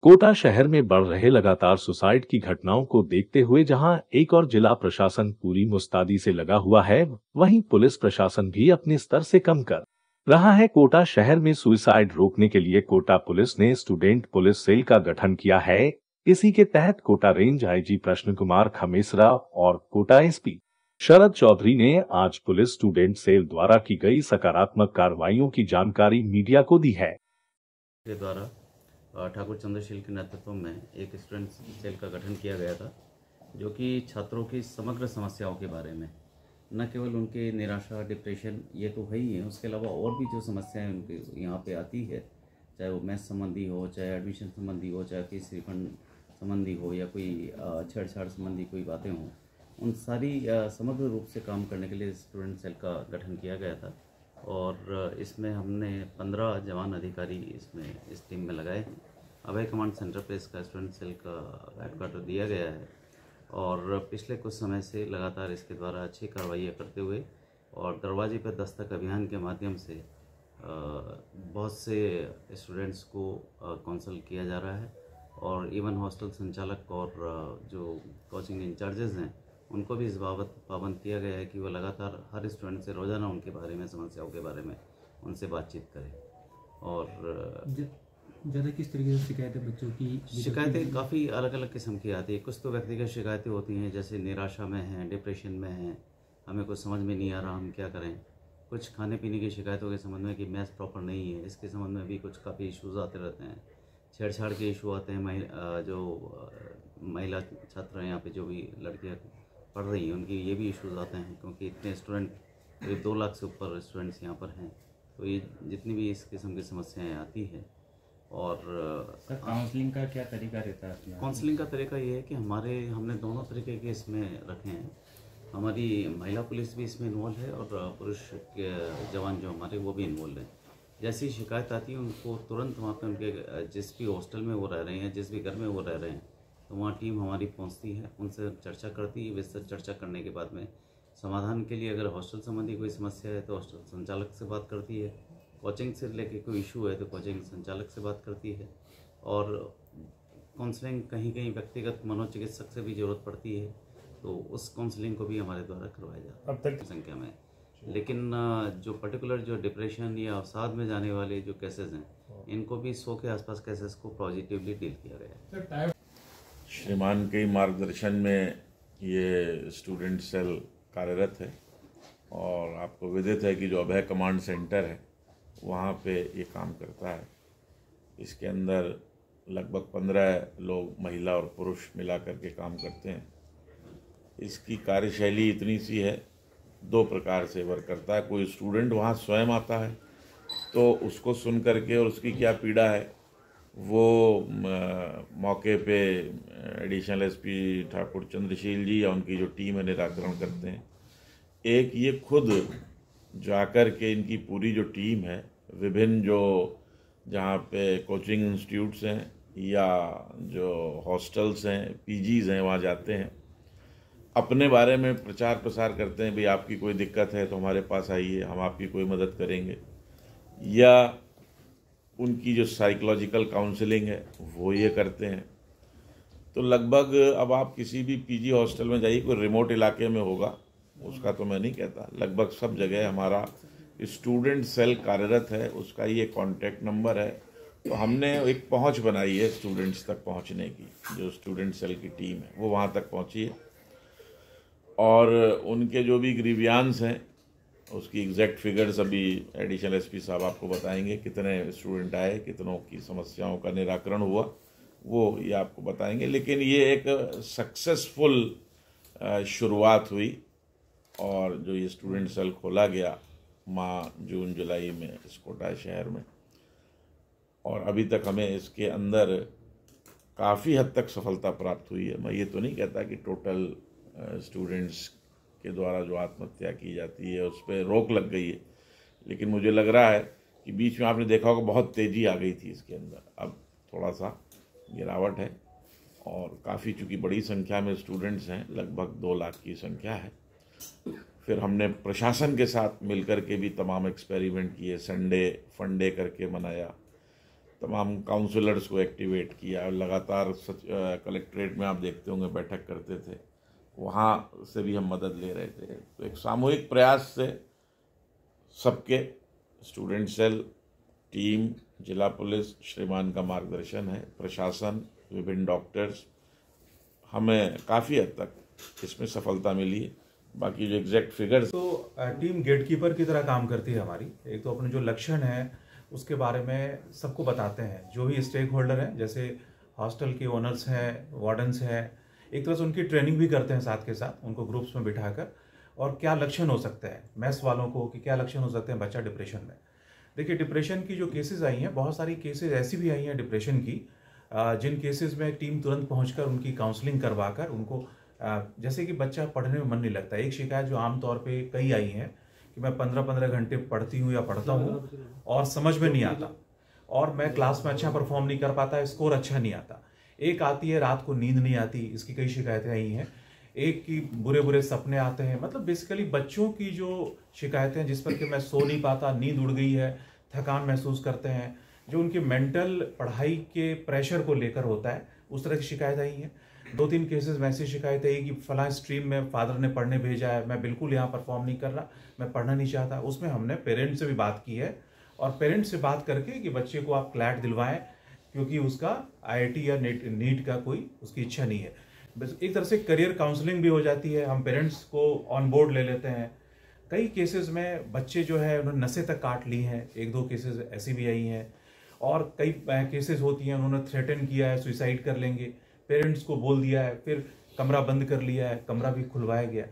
कोटा शहर में बढ़ रहे लगातार सुसाइड की घटनाओं को देखते हुए जहां एक और जिला प्रशासन पूरी मुस्तैदी से लगा हुआ है, वहीं पुलिस प्रशासन भी अपने स्तर से कम कर रहा है। कोटा शहर में सुसाइड रोकने के लिए कोटा पुलिस ने स्टूडेंट पुलिस सेल का गठन किया है। इसी के तहत कोटा रेंज आईजी प्रश्न कुमार खमेसरा और कोटा एसपी शरद चौधरी ने आज पुलिस स्टूडेंट सेल द्वारा की गई सकारात्मक कार्रवाइयों की जानकारी मीडिया को दी है। के द्वारा ठाकुर चंद्रशील के नेतृत्व में एक स्टूडेंट सेल का गठन किया गया था, जो कि छात्रों की समग्र समस्याओं के बारे में, न केवल उनके निराशा, डिप्रेशन ये तो है ही है, उसके अलावा और भी जो समस्याएं उनके यहाँ पे आती है, चाहे वो मैथ्स संबंधी हो, चाहे एडमिशन संबंधी हो, चाहे फीस रिफंड संबंधी हो, या कोई छेड़छाड़ संबंधी कोई बातें हों, उन सारी समग्र रूप से काम करने के लिए स्टूडेंट सेल का गठन किया गया था। और इसमें हमने 15 जवान अधिकारी इस टीम में लगाए हैं। अभय कमांड सेंटर पे इसका स्टूडेंट सेल का हेडक्वार्टर दिया गया है और पिछले कुछ समय से लगातार इसके द्वारा अच्छी कार्रवाइयाँ करते हुए और दरवाजे पर दस्तक अभियान के माध्यम से बहुत से स्टूडेंट्स को काउंसल किया जा रहा है और इवन हॉस्टल संचालक और जो कोचिंग इंचार्जेस हैं उनको भी इस बाबत पाबंद किया गया है कि वो लगातार हर स्टूडेंट से रोज़ाना उनके बारे में, समस्याओं के बारे में उनसे बातचीत करें। और ज़्यादा किस तरीके से शिकायतें बच्चों की? शिकायतें काफ़ी अलग अलग किस्म की आती है। कुछ तो व्यक्तिगत शिकायतें होती हैं, जैसे निराशा में हैं, डिप्रेशन में हैं, हमें कुछ समझ में नहीं आ रहा, हम क्या करें। कुछ खाने पीने की शिकायतों के संबंध में कि मैथ्स प्रॉपर नहीं है, इसके संबंध में भी कुछ काफ़ी इश्यूज़ आते रहते हैं। छेड़छाड़ के इशू आते हैं, जो महिला छात्र हैं यहाँ पे, जो भी लड़कियाँ पढ़ रही हैं, उनकी ये भी इश्यूज़ आते हैं, क्योंकि इतने स्टूडेंट, करीब 2 लाख से ऊपर स्टूडेंट्स यहाँ पर हैं, तो ये जितनी भी इस किस्म की समस्याएं आती हैं। और सर, काउंसलिंग का क्या तरीका रहता है? काउंसलिंग का तरीका ये है कि हमने दोनों तरीके के इसमें रखे हैं। हमारी महिला पुलिस भी इसमें इन्वॉल्व है और पुरुष के जवान जो हमारे, वो भी इन्वॉल्व हैं। जैसी शिकायत आती है उनको तुरंत वहाँ पे उनके जिस भी हॉस्टल में वो रह रहे हैं, जिस भी घर में वो रह रहे हैं, तो वहाँ टीम हमारी पहुँचती है, उनसे चर्चा करती है। विस्तृत चर्चा करने के बाद में समाधान के लिए अगर हॉस्टल संबंधी कोई समस्या है तो हॉस्टल संचालक से बात करती है, कोचिंग से लेके कोई इशू है तो कोचिंग संचालक से बात करती है, और काउंसलिंग कहीं कहीं व्यक्तिगत मनोचिकित्सक से भी ज़रूरत पड़ती है, तो उस काउंसलिंग को भी हमारे द्वारा करवाया जाता है अब तक संख्या में। लेकिन जो पर्टिकुलर जो डिप्रेशन या अवसाद में जाने वाले जो केसेस हैं, इनको भी 100 के आसपास केसेस को पॉजिटिवली डील किया गया है। श्रीमान के मार्गदर्शन में ये स्टूडेंट सेल कार्यरत है और आपको विदित है कि जो अभय कमांड सेंटर है वहाँ पे ये काम करता है। इसके अंदर लगभग 15 लोग, महिला और पुरुष मिला करके काम करते हैं। इसकी कार्यशैली इतनी सी है, 2 प्रकार से वर्क करता है। कोई स्टूडेंट वहाँ स्वयं आता है तो उसको सुन करके और उसकी क्या पीड़ा है वो मौके पे एडिशनल एसपी ठाकुर चंद्रशील जी या उनकी जो टीम है निराकरण करते हैं। एक ये खुद जाकर के इनकी पूरी जो टीम है, विभिन्न जो जहाँ पे कोचिंग इंस्टीट्यूट्स हैं या जो हॉस्टल्स हैं, पीजीज़ हैं, वहाँ जाते हैं, अपने बारे में प्रचार प्रसार करते हैं। भाई आपकी कोई दिक्कत है तो हमारे पास आइए, हम आपकी कोई मदद करेंगे। या उनकी जो साइकोलॉजिकल काउंसलिंग है वो ये करते हैं। तो लगभग अब आप किसी भी पीजी हॉस्टल में जाइए, कोई रिमोट इलाके में होगा उसका तो मैं नहीं कहता, लगभग सब जगह हमारा स्टूडेंट सेल कार्यरत है। उसका ये कॉन्टैक्ट नंबर है। तो हमने एक पहुंच बनाई है स्टूडेंट्स तक पहुंचने की। जो स्टूडेंट सेल की टीम है वो वहां तक पहुंची है और उनके जो भी ग्रीवियांस हैं उसकी एग्जैक्ट फिगर्स अभी एडिशनल एसपी साहब आपको बताएंगे, कितने स्टूडेंट आए, कितनों की समस्याओं का निराकरण हुआ, वो ये आपको बताएंगे। लेकिन ये एक सक्सेसफुल शुरुआत हुई और जो ये स्टूडेंट सेल खोला गया जून जुलाई में इस कोटा शहर में, और अभी तक हमें इसके अंदर काफ़ी हद तक सफलता प्राप्त हुई है। मैं ये तो नहीं कहता कि टोटल स्टूडेंट्स के द्वारा जो आत्महत्या की जाती है उस पर रोक लग गई है, लेकिन मुझे लग रहा है कि बीच में आपने देखा होगा बहुत तेज़ी आ गई थी इसके अंदर, अब थोड़ा सा गिरावट है और काफ़ी, चूँकि बड़ी संख्या में स्टूडेंट्स हैं, लगभग 2 लाख की संख्या है। फिर हमने प्रशासन के साथ मिलकर के भी तमाम एक्सपेरिमेंट किए, संडे फंडे करके मनाया, तमाम काउंसलर्स को एक्टिवेट किया। लगातार कलेक्ट्रेट में आप देखते होंगे बैठक करते थे, वहाँ से भी हम मदद ले रहे थे। तो एक सामूहिक प्रयास से सबके स्टूडेंट सेल, टीम, जिला पुलिस, श्रीमान का मार्गदर्शन है, प्रशासन, विभिन्न डॉक्टर्स, हमें काफ़ी हद तक इसमें सफलता मिली है। बाकी जो एग्जैक्ट फिगर्स, तो टीम गेटकीपर की तरह काम करती है हमारी। एक तो अपने जो लक्षण है उसके बारे में सबको बताते हैं, जो भी स्टेक होल्डर हैं, जैसे हॉस्टल के ओनर्स हैं, वार्डन्स हैं, एक तरह से उनकी ट्रेनिंग भी करते हैं साथ के साथ, उनको ग्रुप्स में बिठाकर, और क्या लक्षण हो सकते हैं मैथ्स वालों को कि क्या लक्षण हो सकते हैं बच्चा डिप्रेशन में। देखिए, डिप्रेशन की जो केसेस आई हैं, बहुत सारी केसेस ऐसी भी आई हैं डिप्रेशन की, जिन केसेस में टीम तुरंत पहुंचकर उनकी काउंसलिंग करवाकर उनको, जैसे कि बच्चा पढ़ने में मन नहीं लगता। एक शिकायत जो आमतौर पे कई आई हैं कि मैं 15-15 घंटे पढ़ती हूँ या पढ़ता हूँ और समझ में नहीं आता, और मैं क्लास में अच्छा परफॉर्म नहीं कर पाता, स्कोर अच्छा नहीं आता। एक आती है रात को नींद नहीं आती, इसकी कई शिकायतें आई हैं। एक की बुरे बुरे सपने आते हैं। मतलब बेसिकली बच्चों की जो शिकायतें जिस पर कि मैं सो नहीं पाता, नींद उड़ गई है, थकान महसूस करते हैं, जो उनकी मेंटल पढ़ाई के प्रेशर को लेकर होता है, उस तरह की शिकायत आई है। 2-3 केसेस में ऐसी शिकायत है कि फलां स्ट्रीम में फादर ने पढ़ने भेजा है, मैं बिल्कुल यहाँ परफॉर्म नहीं कर रहा, मैं पढ़ना नहीं चाहता। उसमें हमने पेरेंट्स से भी बात की है, और पेरेंट्स से बात करके कि बच्चे को आप क्लैट दिलवाएं, क्योंकि उसका IIT या नीट का कोई उसकी इच्छा नहीं है। बस एक तरह से करियर काउंसलिंग भी हो जाती है, हम पेरेंट्स को ऑन बोर्ड ले लेते हैं। कई केसेस में बच्चे जो है उन्होंने नसें तक काट ली हैं, 1-2 केसेस ऐसी भी आई हैं, और कई केसेस होती हैं उन्होंने थ्रेटन किया है सुसाइड कर लेंगे, पेरेंट्स को बोल दिया है, फिर कमरा बंद कर लिया है, कमरा भी खुलवाया गया।